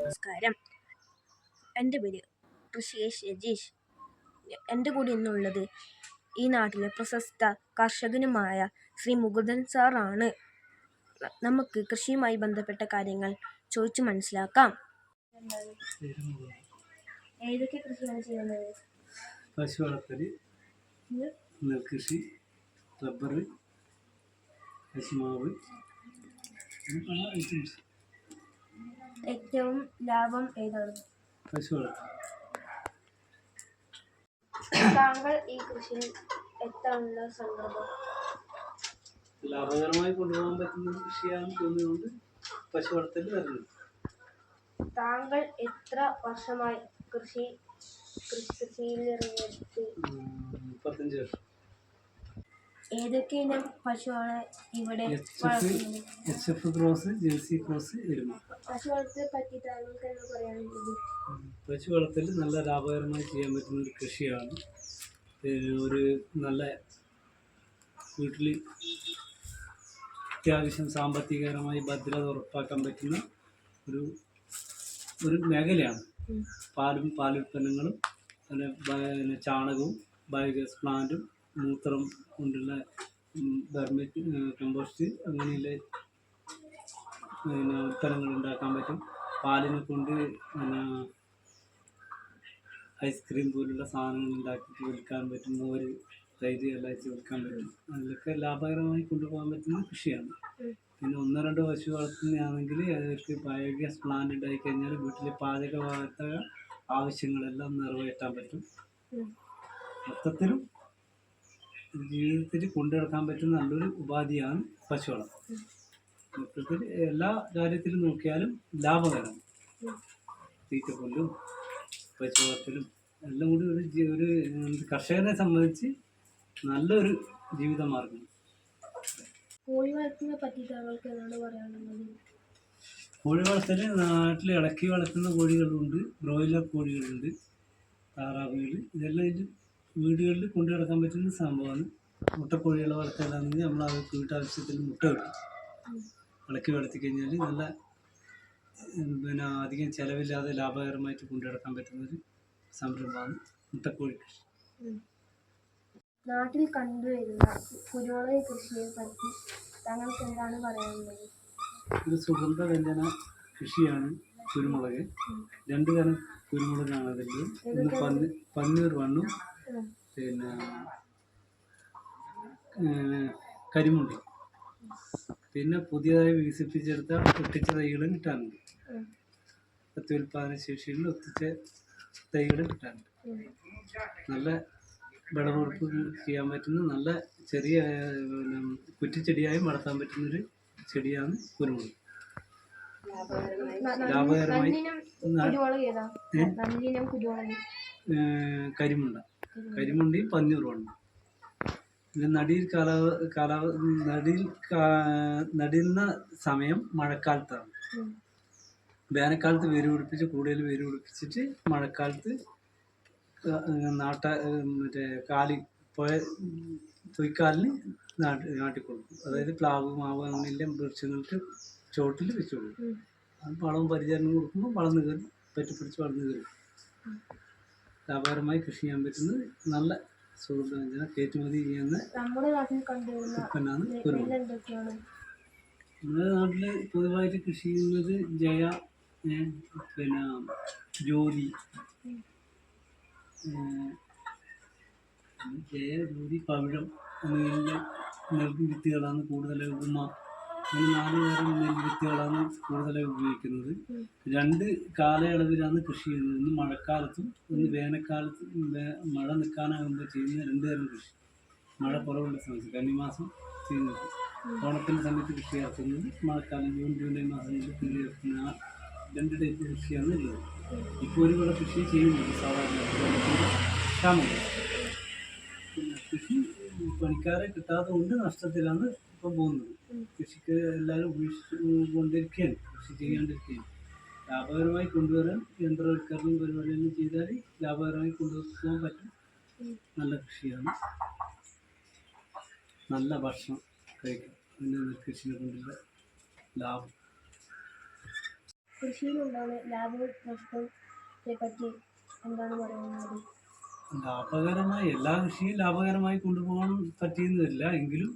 നമസ്കാരം. എൻ്റെ പേര് ഋഷിയേഷ് രജീഷ്. എൻ്റെ കൂടെ ഇന്നുള്ളത് ഈ നാട്ടിലെ പ്രശസ്ത കർഷകനുമായ ശ്രീ മുകുന്ദൻ സാറാണ്. നമുക്ക് കൃഷിയുമായി ബന്ധപ്പെട്ട കാര്യങ്ങൾ ചോദിച്ചു മനസ്സിലാക്കാം. ഏതൊക്കെ കൃഷിയാണ് ചെയ്യുന്നത്? പശു വളർത്തൽ, നെൽകൃഷി, റബ്ബർ, കശുമാവ്, ഐറ്റംസ്. ഏറ്റവും ലാഭം ഏതാണ്? പശു വളർത്തൽ. താങ്കൾ ഈ കൃഷിയിൽ എത്താനുള്ള സന്ദർഭം? ലാഭകരമായി കൊണ്ടുപോകാൻ പറ്റുന്ന കൃഷിയാണ് തോന്നിയുകൊണ്ട് പശു വളർത്തൽ വരുന്നത്. താങ്കൾ എത്ര വർഷമായി കൃഷിയിൽ ഇറങ്ങിയിട്ട്? 35 വർഷം. ഏതൊക്കെ ഇനം പശുവാണ് ഇവിടെ HF ക്രോസ്, ജേഴ്സി ക്രോസ്, എരുമ. പശു വളർത്തലിനെ പറ്റി താങ്കൾക്ക് എന്താ പറയാനുള്ളത്? പശു വളർത്തൽ നല്ല ലാഭകരമായി ചെയ്യാൻ പറ്റുന്ന ഒരു കൃഷിയാണ്. ഒരു നല്ല വീട്ടിൽ അത്യാവശ്യം സാമ്പത്തികപരമായി ഭദ്രത ഉറപ്പാക്കാൻ പറ്റുന്ന ഒരു മേഖലയാണ്. പാലുൽപ്പന്നങ്ങളും പിന്നെ ചാണകവും ബയോഗ്യാസ് പ്ലാന്റും മൂത്രം കൊണ്ടുള്ള വെർമി കമ്പോസ്റ്റ് അങ്ങനെയുള്ള പിന്നെ ഉൽപ്പന്നങ്ങൾ ഉണ്ടാക്കാൻ പറ്റും. പാലിനെ കൊണ്ട് പിന്നെ ഐസ്ക്രീം പോലുള്ള സാധനങ്ങൾ ഉണ്ടാക്കിയിട്ട് വിൽക്കാൻ പറ്റും. മോര്, തൈര് എല്ലാം വെച്ച് വിൽക്കാൻ പറ്റും. അതിലൊക്കെ ലാഭകരമായി കൊണ്ടുപോകാൻ പറ്റുന്ന കൃഷിയാണ്. പിന്നെ 1-2 പശു വളർത്തുന്നതാണെങ്കിൽ അവർക്ക് ബയോഗ്യാസ് പ്ലാന്റ് ഉണ്ടായി കഴിഞ്ഞാൽ വീട്ടിലെ പാചകവാതക ആവശ്യങ്ങളെല്ലാം നിറവേറ്റാൻ പറ്റും. മൊത്തത്തിലും ജീവിതത്തിൽ കൊണ്ടുനടക്കാൻ പറ്റുന്ന നല്ലൊരു ഉപാധിയാണ് പശു വളർത്തൽ. മൊത്തത്തിൽ എല്ലാ കാര്യത്തിലും നോക്കിയാലും ലാഭകരമാണ്. തീറ്റപ്പുല്ലും പശു വളർത്തലും എല്ലാം കൂടി ഒരു കർഷകനെ സംബന്ധിച്ച് നല്ലൊരു ജീവിതമാർഗം. കോഴി വളർത്തുന്നതിനെ പറ്റി താങ്കൾക്ക് എന്താണ് പറയാനുള്ളത്? കോഴി വളർത്തൽ നാട്ടിൽ ഇളക്കി വളർത്തുന്ന കോഴികളുണ്ട്, ബ്രോയിലർ കോഴികളുണ്ട്, താറാവുകൾ. ഇതെല്ലാം വീടുകളിൽ കൊണ്ടു നടക്കാൻ പറ്റുന്ന സംഭവമാണ്. മുട്ടക്കോഴികളെ വളർത്തലാണെങ്കിൽ നമ്മൾ അവർക്ക് വീട്ടാവശ്യത്തിന് മുട്ട കിട്ടും. ഇളക്കി വളർത്തി കഴിഞ്ഞാൽ നല്ല പിന്നെ അധികം ചിലവില്ലാതെ ലാഭകരമായിട്ട് കൊണ്ടു നടക്കാൻ പറ്റുന്നൊരു സംരംഭമാണ് മുട്ടക്കോഴി കൃഷി. നാട്ടിൽ കണ്ടുവരുന്ന കുരുമുളക് കൃഷിയെ പറ്റി താങ്കൾക്ക് എന്താണ് പറയാനുള്ളത്? ഒരു സുഗന്ധ വ്യഞ്ജന കൃഷിയാണ് കുരുമുളക്. 2 തരം കുരുമുളകാണ് അതിൽ. ഒന്ന് പന്നീർ വണ്ണും പിന്നെ കരിമുണ്ടി. പിന്നെ പുതിയതായി വികസിപ്പിച്ചെടുത്ത ഒട്ടിച്ച തൈകളും കിട്ടാനുണ്ട്. പ്രത്യുൽപാദന ശേഷിയിൽ ഒട്ടിച്ച തൈകളും കിട്ടാനുണ്ട്. നല്ല വിളവെടുപ്പ് ചെയ്യാൻ പറ്റുന്ന നല്ല ചെറിയ പിന്നെ കുറ്റിച്ചെടിയായും വളർത്താൻ പറ്റുന്നൊരു ചെടിയാണ് കുരുമുളക്. ലാഭകരമായി കരിമുണ്ടിയും പന്നീറുമാണ്. പിന്നെ നടുന്ന സമയം മഴക്കാലത്താണ്. വേനൽക്കാലത്ത് വേര് പിടിപ്പിച്ച് കൂടുതൽ വേര് പിടിപ്പിച്ചിട്ട് മഴക്കാലത്ത് തൊയ്ക്കാലിന് നാട്ടിക്കൊടുക്കും. അതായത് പ്ലാവ്, മാവ് അങ്ങനെയുള്ള വൃക്ഷങ്ങൾക്ക് ചുവട്ടിൽ വെച്ച് കൊടുക്കും. അത് വളവും പരിചരണം കൊടുക്കുമ്പോൾ വളർന്നു കയറി പറ്റിപ്പിടിച്ച് വളർന്നു കയറും. ലാഭകരമായി കൃഷി ചെയ്യാൻ പറ്റുന്നത് നല്ല സുഗന്ധവ്യഞ്ജന കയറ്റുമതി ചെയ്യുന്ന ഉൽപ്പന്നമാണ് കുരുമുളക്. നമ്മുടെ നാട്ടിൽ പൊതുവായിട്ട് കൃഷി ചെയ്യുന്നത് ജയ, പിന്നെ ജ്യോതി, പവിഴം എന്നിങ്ങനെയുള്ള നെൽവിത്തുകളാണ് കൂടുതലായി. ഉമ, അങ്ങനെ 4 തരം നെൽവിത്തുകളാണ് കൂടുതലായി ഉപയോഗിക്കുന്നത്. 2 കാലയളവിലാണ് കൃഷി ചെയ്യുന്നത്. ഒന്ന് മഴക്കാലത്തും ഒന്ന് വേനൽക്കാലത്തും. മഴ നിൽക്കാനാകുമ്പോൾ ചെയ്യുന്ന 2 തരം കൃഷി. മഴ കുറവുള്ള സമയത്ത് കന്നിമാസം ചെയ്യുന്നത്, ഓണത്തിൻ്റെ സമയത്ത് കൃഷി ഇറക്കുന്നത്, മഴക്കാലം ജൂൺ ജൂലൈ മാസങ്ങളിൽ കൃഷി ഇറക്കുന്ന 2 ടൈപ്പ് കൃഷിയാണ് ഉള്ളത്. ഇപ്പോൾ ഒരു വിള കൃഷി ചെയ്യുന്നത് സാധാരണ ക്ഷാമം. പിന്നെ കൃഷി പണിക്കാരെ കിട്ടാതെ കൊണ്ട് നഷ്ടത്തിലാണ് ഇപ്പം പോകുന്നത്. കൃഷിക്ക് എല്ലാവരും ഉപേക്ഷിച്ചുകൊണ്ടിരിക്കുകയാണ്, കൃഷി ചെയ്യാണ്ടിരിക്കുകയാണ്. ലാഭകരമായി കൊണ്ടുവരാൻ യന്ത്രവൽക്കരണം പരിപാടികൾ ചെയ്താൽ ലാഭകരമായി കൊണ്ടുപോകാൻ പറ്റും. നല്ല കൃഷിയാണ്, നല്ല ഭക്ഷണം കഴിക്കാം. പിന്നെ കൃഷിനെ കൊണ്ടുള്ള ലാഭം. കൃഷിയിലുണ്ടാകുന്ന ലാഭവും നഷ്ടത്തെ പറ്റി എന്താണ് പറയുന്നത്? ലാഭകരമായി എല്ലാ കൃഷിയും ലാഭകരമായി കൊണ്ടുപോകാൻ പറ്റിയെന്നില്ല, എങ്കിലും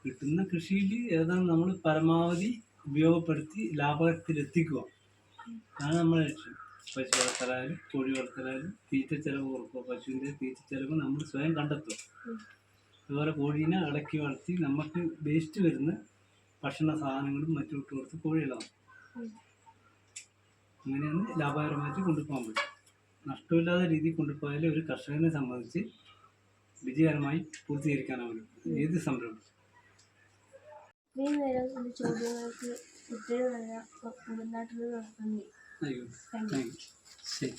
കിട്ടുന്ന കൃഷിയിൽ ഏതാണ് നമ്മൾ പരമാവധി ഉപയോഗപ്പെടുത്തി ലാഭത്തിലെത്തിക്കുക, അതാണ് നമ്മളെ ലക്ഷ്യം. പശു വളർത്തലായാലും കോഴി വളർത്തലായാലും തീറ്റ ചെലവ് കുറക്കുക. പശുവിൻ്റെ തീറ്റ ചെലവ് നമ്മൾ സ്വയം കണ്ടെത്തുക. അതുപോലെ കോഴീനെ ഇളക്കി വളർത്തി നമുക്ക് വേസ്റ്റ് വരുന്ന ഭക്ഷണ സാധനങ്ങളും മറ്റും ഇട്ട് കൊടുത്ത് കോഴികളാണ്. അങ്ങനെയാണ് ലാഭകരമായിട്ട് കൊണ്ടുപോകാൻ പറ്റും. നഷ്ടമില്ലാത്ത രീതിയിൽ കൊണ്ടുപോയാൽ ഒരു കർഷകനെ സംബന്ധിച്ച് വിജയകരമായി പൂർത്തീകരിക്കാനാവും ഏത് സംരംഭം. ഇത്രയും നേരം എൻ്റെ ചോദ്യങ്ങൾക്ക് ഉത്തരവ് നൽകാൻ നാട്ടിൽ നന്ദി. ആയിക്കോട്ടെ, താങ്ക് യു. ശരി.